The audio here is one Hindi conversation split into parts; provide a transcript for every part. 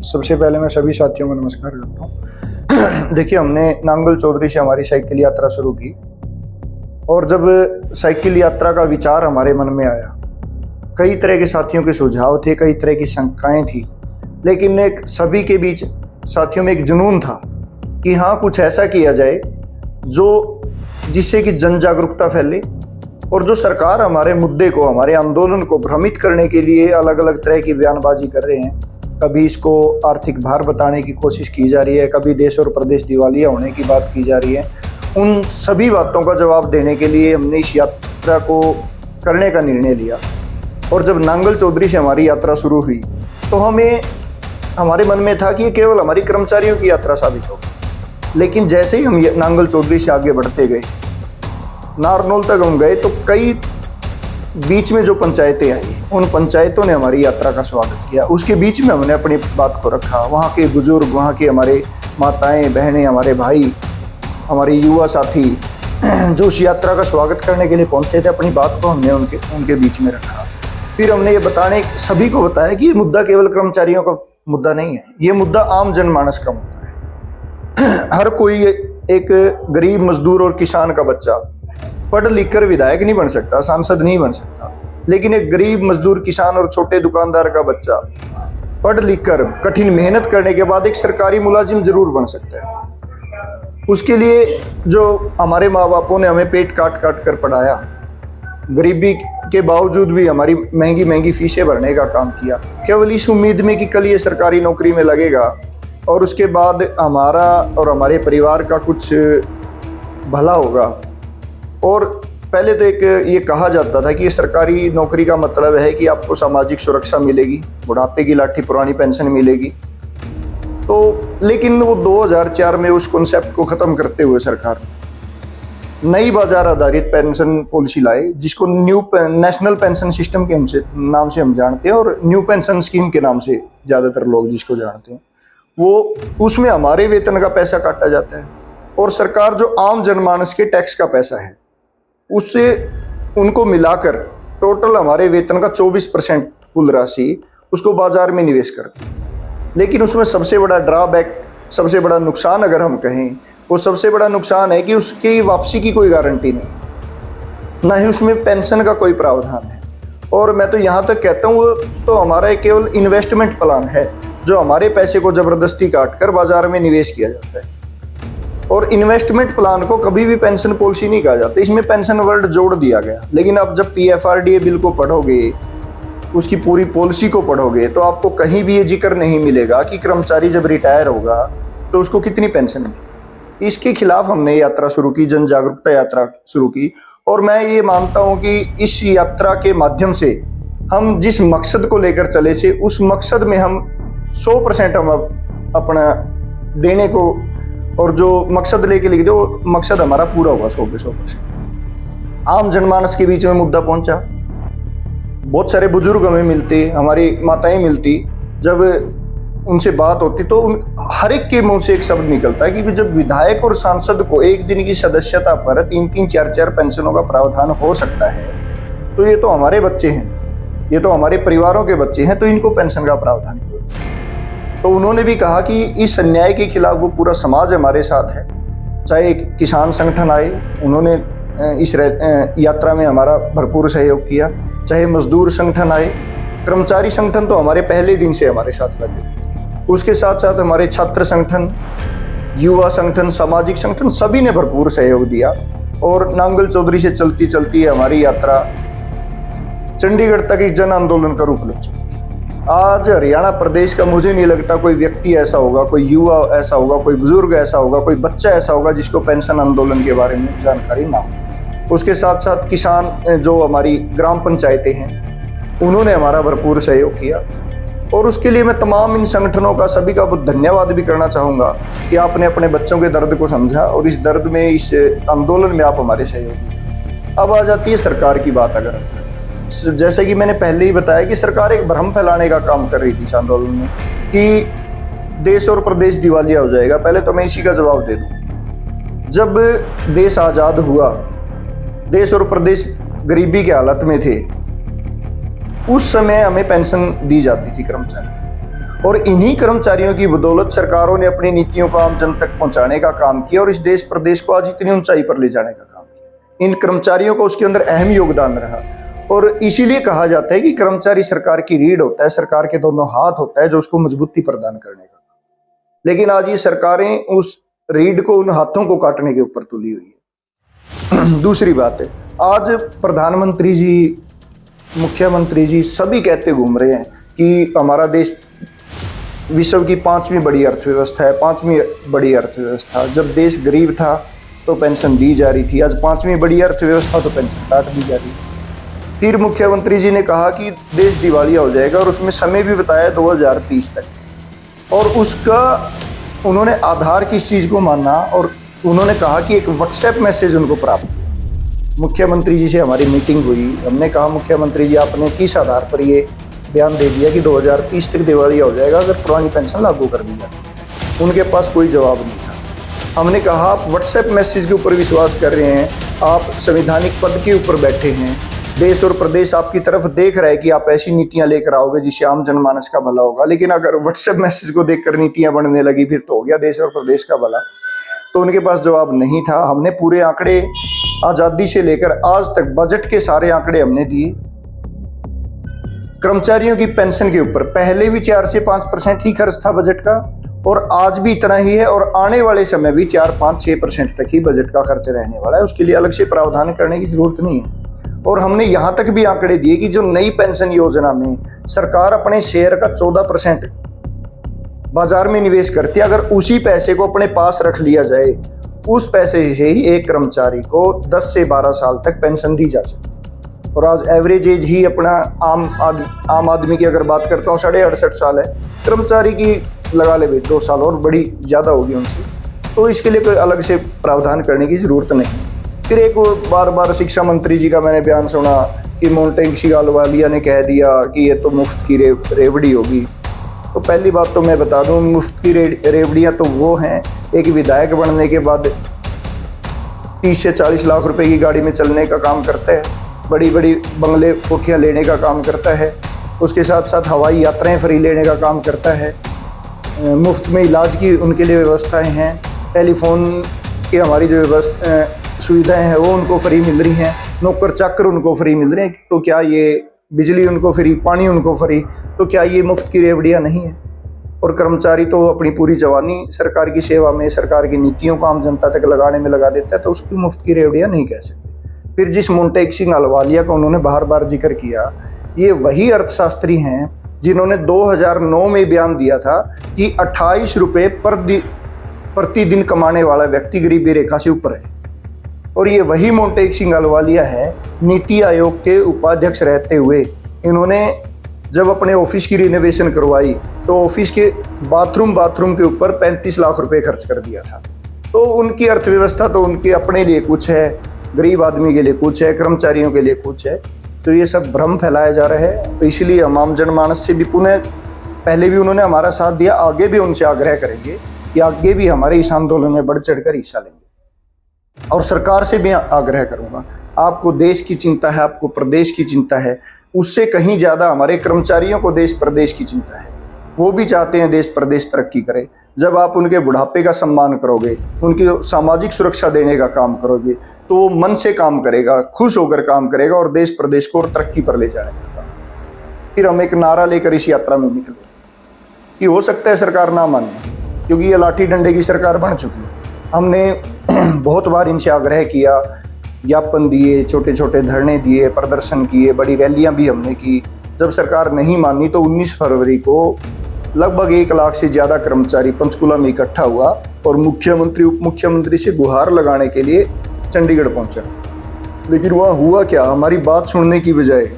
सबसे पहले मैं सभी साथियों को नमस्कार करता हूँ। देखिए, हमने नांगल चौधरी से हमारी साइकिल यात्रा शुरू की और जब साइकिल यात्रा का विचार हमारे मन में आया, कई तरह के साथियों के सुझाव थे, कई तरह की शंकाएं थी, लेकिन एक सभी के बीच साथियों में एक जुनून था कि हाँ, कुछ ऐसा किया जाए जिससे कि जन जागरूकता फैले और जो सरकार हमारे मुद्दे को, हमारे आंदोलन को भ्रमित करने के लिए अलग अलग तरह की बयानबाजी कर रहे हैं। कभी इसको आर्थिक भार बताने की कोशिश की जा रही है, कभी देश और प्रदेश दिवालिया होने की बात की जा रही है। उन सभी बातों का जवाब देने के लिए हमने इस यात्रा को करने का निर्णय लिया। और जब नांगल चौधरी से हमारी यात्रा शुरू हुई तो हमारे मन में था कि ये केवल हमारी कर्मचारियों की यात्रा साबित होगी। लेकिन जैसे ही हम नांगल चौधरी से आगे बढ़ते गए, नारनौल तक हम गए, तो कई बीच में जो पंचायतें आई, उन पंचायतों ने हमारी यात्रा का स्वागत किया। उसके बीच में हमने अपनी बात को रखा। वहाँ के बुजुर्ग, वहाँ के हमारे माताएं, बहनें, हमारे भाई, हमारे युवा साथी जो उस यात्रा का स्वागत करने के लिए पहुँचे थे, अपनी बात को हमने उनके बीच में रखा। फिर हमने ये सभी को बताया कि ये मुद्दा केवल कर्मचारियों का मुद्दा नहीं है, ये मुद्दा आम जनमानस का मुद्दा है। हर कोई, एक गरीब मजदूर और किसान का बच्चा पढ़ लिख कर विधायक नहीं बन सकता, सांसद नहीं बन सकता, लेकिन एक गरीब मजदूर, किसान और छोटे दुकानदार का बच्चा पढ़ लिख कर कठिन मेहनत करने के बाद एक सरकारी मुलाजिम जरूर बन सकता है। उसके लिए जो हमारे माँ बापों ने हमें पेट काट काट कर पढ़ाया, गरीबी के बावजूद भी हमारी महंगी महंगी फीसें भरने का काम किया, केवल इस उम्मीद में कि कल ये सरकारी नौकरी में लगेगा और उसके बाद हमारा और हमारे परिवार का कुछ भला होगा। और पहले तो एक ये कहा जाता था कि ये सरकारी नौकरी का मतलब है कि आपको सामाजिक सुरक्षा मिलेगी, बुढ़ापे की लाठी पुरानी पेंशन मिलेगी। तो लेकिन वो 2004 में उस कॉन्सेप्ट को ख़त्म करते हुए सरकार नई बाजार आधारित पेंशन पॉलिसी लाए, जिसको नेशनल पेंशन सिस्टम के नाम से हम जानते हैं और न्यू पेंशन स्कीम के नाम से ज़्यादातर लोग जिसको जानते हैं। वो उसमें हमारे वेतन का पैसा काटा जाता है और सरकार जो आम जनमानस के टैक्स का पैसा है उससे उनको मिलाकर टोटल हमारे वेतन का 24% कुल राशि उसको बाजार में निवेश करती है। लेकिन उसमें सबसे बड़ा ड्रॉबैक, सबसे बड़ा नुकसान अगर हम कहें, वो सबसे बड़ा नुकसान है कि उसकी वापसी की कोई गारंटी नहीं, ना ही उसमें पेंशन का कोई प्रावधान है। और मैं तो यहाँ तक कहता हूँ, वो तो हमारा एक केवल इन्वेस्टमेंट प्लान है जो हमारे पैसे को ज़बरदस्ती काट कर बाजार में निवेश किया जाता है। और इन्वेस्टमेंट प्लान को कभी भी पेंशन पॉलिसी नहीं कहा जाता, इसमें पेंशन वर्ड जोड़ दिया गया। लेकिन अब जब PFRDA बिल को पढ़ोगे, उसकी पूरी पॉलिसी को पढ़ोगे, तो आपको कहीं भी ये जिक्र नहीं मिलेगा कि कर्मचारी जब रिटायर होगा तो उसको कितनी पेंशन मिलेगी। इसके खिलाफ हमने यात्रा शुरू की, जन जागरूकता यात्रा शुरू की। और मैं ये मानता हूँ कि इस यात्रा के माध्यम से हम जिस मकसद को लेकर चले थे, उस मकसद में हम 100% हम अपना देने को, और जो मकसद लेके लिखे थे वो मकसद हमारा पूरा हुआ 100%। आम जनमानस के बीच में मुद्दा पहुंचा। बहुत सारे बुजुर्ग हमें मिलते, हमारी माताएं मिलती, जब उनसे बात होती तो हर एक के मुंह से एक शब्द निकलता है कि जब विधायक और सांसद को एक दिन की सदस्यता पर 3-3, 4-4 पेंशनों का प्रावधान हो सकता है, तो ये तो हमारे बच्चे हैं, ये तो हमारे परिवारों के बच्चे हैं, तो इनको पेंशन का प्रावधान क्यों? तो उन्होंने भी कहा कि इस अन्याय के खिलाफ वो पूरा समाज हमारे साथ है। चाहे एक किसान संगठन आए, उन्होंने इस यात्रा में हमारा भरपूर सहयोग किया, चाहे मजदूर संगठन आए, कर्मचारी संगठन तो हमारे पहले दिन से हमारे साथ लगे, उसके साथ साथ हमारे छात्र संगठन, युवा संगठन, सामाजिक संगठन, सभी ने भरपूर सहयोग दिया। और नांगल चौधरी से चलती चलती हमारी यात्रा चंडीगढ़ तक एक जन आंदोलन का रूप ले चुकी। आज हरियाणा प्रदेश का मुझे नहीं लगता कोई व्यक्ति ऐसा होगा, कोई युवा ऐसा होगा, कोई बुजुर्ग ऐसा होगा, कोई बच्चा ऐसा होगा जिसको पेंशन आंदोलन के बारे में जानकारी ना हो। उसके साथ साथ किसान, जो हमारी ग्राम पंचायतें हैं, उन्होंने हमारा भरपूर सहयोग किया। और उसके लिए मैं तमाम इन संगठनों का, सभी का बहुत धन्यवाद भी करना चाहूँगा कि आपने अपने बच्चों के दर्द को समझा और इस दर्द में, इस आंदोलन में आप हमारे सहयोगी। अब आ जाती है सरकार की बात। अगर जैसे कि मैंने पहले ही बताया कि सरकार एक भ्रम फैलाने का काम कर रही थी इस आंदोलन में कि देश और प्रदेश दिवालिया हो जाएगा। पहले तो मैं इसी का जवाब दे दूं, जब देश आज़ाद हुआ, देश और प्रदेश गरीबी के हालत में थे, उस समय हमें पेंशन दी जाती थी कर्मचारी, और इन्हीं कर्मचारियों की बदौलत सरकारों ने अपनी नीतियों को आम जन तक पहुंचाने का काम किया और इस देश प्रदेश को आज इतनी ऊंचाई पर ले जाने का काम किया। इन कर्मचारियों को उसके अंदर अहम योगदान रहा और इसीलिए कहा जाता है कि कर्मचारी सरकार की रीढ़ होता है, सरकार के दोनों हाथ होता है जो उसको मजबूती प्रदान करने का। लेकिन आज ये सरकारें उस रीढ़ को, उन हाथों को काटने के ऊपर तुली हुई है। दूसरी बात है, आज प्रधानमंत्री जी, मुख्यमंत्री जी सभी कहते घूम रहे हैं कि हमारा देश विश्व की 5वीं बड़ी अर्थव्यवस्था है, 5वीं बड़ी अर्थव्यवस्था। जब देश गरीब था तो पेंशन दी जा रही थी, आज 5वीं बड़ी अर्थव्यवस्था तो पेंशन काट दी जा रही है। फिर मुख्यमंत्री जी ने कहा कि देश दिवालिया हो जाएगा और उसमें समय भी बताया 2030 तक। और उसका उन्होंने आधार किस चीज़ को माना और उन्होंने कहा कि एक व्हाट्सएप मैसेज उनको प्राप्त हुआ। मुख्यमंत्री जी से हमारी मीटिंग हुई, हमने कहा मुख्यमंत्री जी आपने किस आधार पर ये बयान दे दिया कि 2030 तक दिवालिया हो जाएगा अगर पुरानी पेंशन लागू कर दी जाए। उनके पास कोई जवाब नहीं था। हमने कहा आप व्हाट्सएप मैसेज के ऊपर विश्वास कर रहे हैं, आप संवैधानिक पद के ऊपर बैठे हैं, देश और प्रदेश आपकी तरफ देख रहा है कि आप ऐसी नीतियां लेकर आओगे जिससे आम जनमानस का भला होगा। लेकिन अगर व्हाट्सएप मैसेज को देखकर नीतियां बनने लगी फिर तो हो गया देश और प्रदेश का भला। तो उनके पास जवाब नहीं था। हमने पूरे आंकड़े आज़ादी से लेकर आज तक बजट के सारे आंकड़े हमने दिए। कर्मचारियों की पेंशन के ऊपर पहले भी 4 से 5% ही खर्च था बजट का और आज भी इतना ही है और आने वाले समय भी 4, 5, 6% तक ही बजट का खर्च रहने वाला है। उसके लिए अलग से प्रावधान करने की जरूरत नहीं है। और हमने यहाँ तक भी आंकड़े दिए कि जो नई पेंशन योजना में सरकार अपने शेयर का 14% बाजार में निवेश करती है, अगर उसी पैसे को अपने पास रख लिया जाए, उस पैसे से ही एक कर्मचारी को 10 से 12 साल तक पेंशन दी जा सकती। और आज एवरेज एज ही अपना आम आदमी की अगर बात करता हूँ 68.5 साल है, कर्मचारी की लगा ले 2 साल और बड़ी ज़्यादा होगी उनसे। तो इसके लिए कोई अलग से प्रावधान करने की ज़रूरत नहीं। फिर एक बार बार शिक्षा मंत्री जी का मैंने बयान सुना कि मोंटेग अहलूवालिया ने कह दिया कि ये तो मुफ्त की रेवड़ी होगी। तो पहली बात तो मैं बता दूं, मुफ्त की रेवड़ियाँ तो वो हैं एक विधायक बनने के बाद 30 से 40 लाख रुपए की गाड़ी में चलने का काम करता है, बड़ी बड़ी बंगले कोठियाँ लेने का काम करता है, उसके साथ साथ हवाई यात्राएं फ्री लेने का काम करता है, मुफ्त में इलाज की उनके लिए व्यवस्थाएं हैं, टेलीफोन की हमारी जो सुविधाएं हैं वो उनको फ्री मिल रही हैं, नौकर चाकर उनको फ्री मिल रहे हैं। तो क्या ये बिजली उनको फ्री, पानी उनको फ्री, तो क्या ये मुफ्त की रेवड़ियाँ नहीं है? और कर्मचारी तो अपनी पूरी जवानी सरकार की सेवा में, सरकार की नीतियों को आम जनता तक लगाने में लगा देता है, तो उसकी मुफ्त की रेवड़ियाँ नहीं कह सकते। फिर जिस मोंटेग अहलूवालिया का उन्होंने बार बार जिक्र किया, ये वही अर्थशास्त्री हैं जिन्होंने 2009 में बयान दिया था कि 28 रुपये प्रतिदिन कमाने वाला व्यक्ति गरीबी रेखा से ऊपर है। और ये वही मोंटेग अहलूवालिया है, नीति आयोग के उपाध्यक्ष रहते हुए इन्होंने जब अपने ऑफिस की रिनोवेशन करवाई तो ऑफिस के बाथरूम के ऊपर 35 लाख रुपए खर्च कर दिया था। तो उनकी अर्थव्यवस्था तो उनके अपने लिए कुछ है, गरीब आदमी के लिए कुछ है, कर्मचारियों के लिए कुछ है। तो ये सब भ्रम फैलाया जा रहा है। तो इसीलिए हम आम जनमानस से भी पुनः, पहले भी उन्होंने हमारा साथ दिया, आगे भी उनसे आग्रह करेंगे कि आगे भी हमारे इस आंदोलन में बढ़ चढ़कर हिस्सा लेंगे। और सरकार से भी आग्रह करूंगा, आपको देश की चिंता है, आपको प्रदेश की चिंता है, उससे कहीं ज़्यादा हमारे कर्मचारियों को देश प्रदेश की चिंता है। वो भी चाहते हैं देश प्रदेश तरक्की करे। जब आप उनके बुढ़ापे का सम्मान करोगे, उनकी सामाजिक सुरक्षा देने का काम करोगे, तो वो मन से काम करेगा, खुश होकर काम करेगा और देश प्रदेश को और तरक्की पर ले जाएगा। फिर हम एक नारा लेकर इस यात्रा में निकले कि हो सकता है सरकार ना माने, क्योंकि ये लाठी डंडे की सरकार बन चुकी है। हमने बहुत बार इनसे आग्रह किया, ज्ञापन दिए, छोटे छोटे धरने दिए, प्रदर्शन किए, बड़ी रैलियां भी हमने की। जब सरकार नहीं मानी तो 19 फरवरी को लगभग 1 लाख से ज़्यादा कर्मचारी पंचकुला में इकट्ठा हुआ और मुख्यमंत्री उप मुख्यमंत्री से गुहार लगाने के लिए चंडीगढ़ पहुंचा। लेकिन वहाँ हुआ क्या, हमारी बात सुनने की बजाय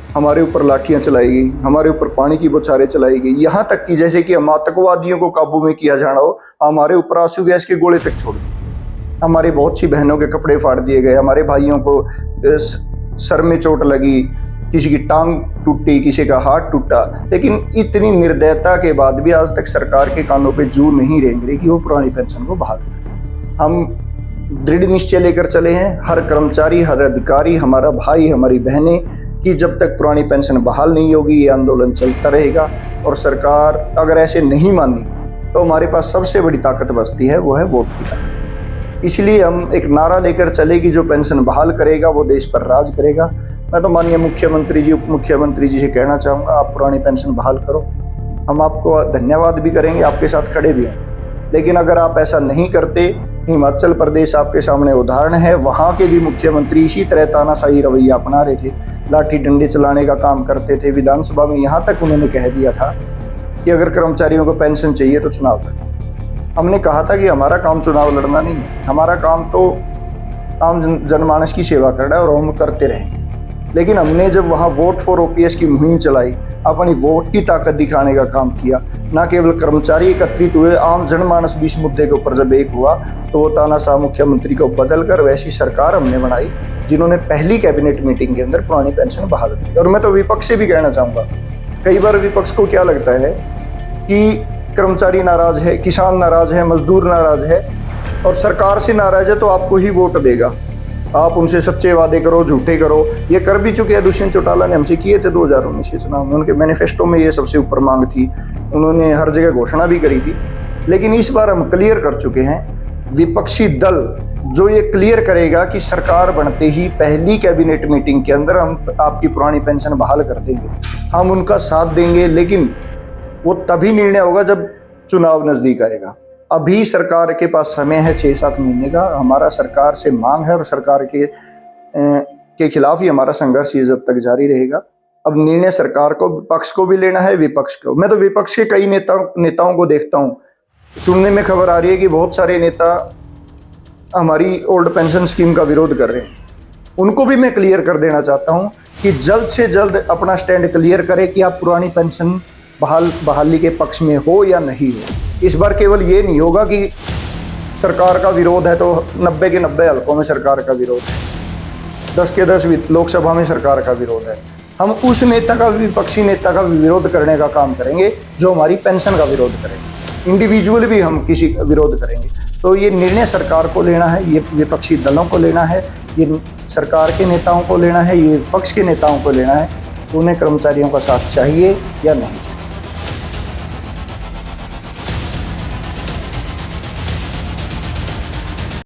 हमारे ऊपर लाठियाँ चलाई गई, हमारे ऊपर पानी की बौछारें चलाई गई, यहाँ तक कि जैसे कि हम आतंकवादियों को काबू में किया जाना हो, हमारे ऊपर आंसू गैस के गोले तक छोड़ दिए। हमारी बहुत सी बहनों के कपड़े फाड़ दिए गए, हमारे भाइयों को सर में चोट लगी, किसी की टांग टूटी, किसी का हाथ टूटा। लेकिन इतनी निर्दयता के बाद भी आज तक सरकार के कानों पे जू नहीं रेंग रही कि वो पुरानी पेंशन को बहाल करें। हम दृढ़ निश्चय लेकर चले हैं, हर कर्मचारी, हर अधिकारी, हमारा भाई, हमारी बहनें, कि जब तक पुरानी पेंशन बहाल नहीं होगी ये आंदोलन चलता रहेगा। और सरकार अगर ऐसे नहीं मानी तो हमारे पास सबसे बड़ी ताकत बचती है, वो है वोट की ताकत। इसलिए हम एक नारा लेकर चले कि जो पेंशन बहाल करेगा वो देश पर राज करेगा। मैं तो माननीय मुख्यमंत्री जी, उप मुख्यमंत्री जी से कहना चाहूँगा, आप पुरानी पेंशन बहाल करो। हम आपको धन्यवाद भी करेंगे, आपके साथ खड़े भी हैं। लेकिन अगर आप ऐसा नहीं करते, हिमाचल प्रदेश आपके सामने उदाहरण है, वहाँ के भी मुख्यमंत्री इसी तरह तानाशाही रवैया अपना रहे थे, लाठी डंडे चलाने का काम करते थे। विधानसभा में यहाँ तक उन्होंने कह दिया था कि अगर कर्मचारियों को पेंशन चाहिए तो चुनाव लड़ो। हमने कहा था कि हमारा काम चुनाव लड़ना नहीं है, हमारा काम तो आम जनमानस की सेवा करना है और हम करते रहेंगे। लेकिन हमने जब वहाँ वोट फॉर ओपीएस की मुहिम चलाई, अपनी वोट की ताकत दिखाने का काम किया, न केवल कर्मचारी एकत्रित हुए, आम जनमानस भी इस मुद्दे के ऊपर जब एक हुआ तो वो तानाशाह मुख्यमंत्री को बदलकर वैसी सरकार हमने बनाई जिन्होंने पहली कैबिनेट मीटिंग के अंदर पुरानी पेंशन बहाल की। और मैं तो विपक्ष से भी कहना चाहूँगा, कई बार विपक्ष को क्या लगता है कि कर्मचारी नाराज है, किसान नाराज है, मजदूर नाराज है और सरकार से नाराज है तो आपको ही वोट देगा। आप उनसे सच्चे वादे करो, झूठे करो। ये कर भी चुके हैं, दुष्यंत चौटाला ने हमसे किए थे 2019 के चुनाव में। उनके मैनिफेस्टो में ये सबसे ऊपर मांग थी, उन्होंने हर जगह घोषणा भी करी थी। लेकिन इस बार हम क्लियर कर चुके हैं, विपक्षी दल जो ये क्लियर करेगा कि सरकार बनते ही पहली कैबिनेट मीटिंग के अंदर हम आपकी पुरानी पेंशन बहाल कर देंगे, हम उनका साथ देंगे। लेकिन वो तभी निर्णय होगा जब चुनाव नज़दीक आएगा। अभी सरकार के पास समय है 6-7 महीने का। हमारा सरकार से मांग है और सरकार के खिलाफ ही हमारा संघर्ष ये जब तक जारी रहेगा। अब निर्णय सरकार को, पक्ष को भी लेना है, विपक्ष को। मैं तो विपक्ष के कई नेताओं को देखता हूँ, सुनने में खबर आ रही है कि बहुत सारे नेता हमारी ओल्ड पेंशन स्कीम का विरोध कर रहे हैं। उनको भी मैं क्लियर कर देना चाहता हूँ कि जल्द से जल्द अपना स्टैंड क्लियर करें कि आप पुरानी पेंशन बहाली के पक्ष में हो या नहीं हो। इस बार केवल ये नहीं होगा कि सरकार का विरोध है तो 90 के 90 हलकों में सरकार का विरोध है, 10 के 10 लोकसभा में सरकार का विरोध है। हम उस नेता का, विपक्षी नेता का विरोध करने का काम करेंगे जो हमारी पेंशन का विरोध करेंगे। इंडिविजुअल भी हम किसी का विरोध करेंगे। तो ये निर्णय सरकार को लेना है, ये विपक्षी दलों को लेना है, ये सरकार के नेताओं को लेना है, ये विपक्ष के नेताओं को लेना है। उन्हें कर्मचारियों का साथ चाहिए या नहीं चाहिए।